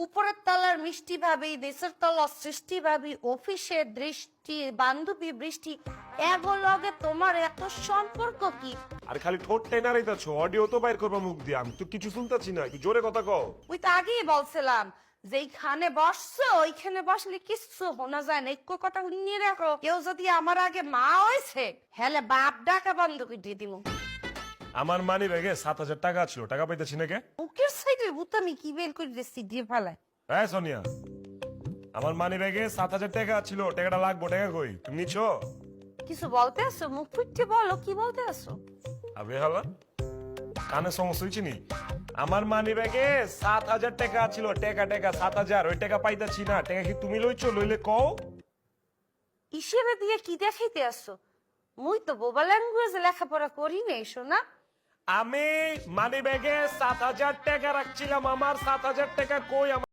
উপরের তলার মিষ্টি ভাবি, নিচের তলার সৃষ্টি ভাবি, অফিসের দৃষ্টি, বান্ধবী বৃষ্টি, এগুলোকে তোমার এত সম্পর্ক কি? আর খালি ঠোঁট টেনা রাইতাছো, অডিও তো বাইর করবা মুখ দিয়ে, আমি তো কিছু শুনতাছি না, একটু জোরে কথা কও। ওই তো আগেই বলছিলাম যেইখানে বসছো ওইখানে বসলে কিছু শোনা যায় না, একটু কথা নিয়ে রাখো। কেউ যদি আমার আগে মা হয়েছে হেলে বাপ ডাকা বন্ধ করে দিয়ে দিব। আমার মানি ব্যাগে 7,000 টাকা ছিল, টাকা পাইতেছি না কে? মুখের সাইডের বুতামি কি বের করে দিচ্ছি দিয়ে ফেলায়। হ্যাঁ সোনিয়া, আমার মানি ব্যাগে 7,000 টাকা ছিল, টাকাটা লাগবো, টাকা কই? তুমি নিচ্ছো? কিছু বলতে আসো? মুখ ফুটতে বলো কি বলতে আসো। আবে হালা, কানে সমস্যা হয়েছে নি? আমার মানি ব্যাগে 7,000 টাকা ছিল, টাকা 7,000, ওই টাকা পাইতাছি না, টাকা কি তুমি লইছো? লইলে কও। হিসেবে দিয়ে কি দেখাইতে আসো? মুই তো বোবা ল্যাঙ্গুয়েজে লেখাপড়া করি নাই শোনা। আমি মানি ব্যাগে 7,000 টাকা রাখছিলাম, আমার 7,000 টাকা কই?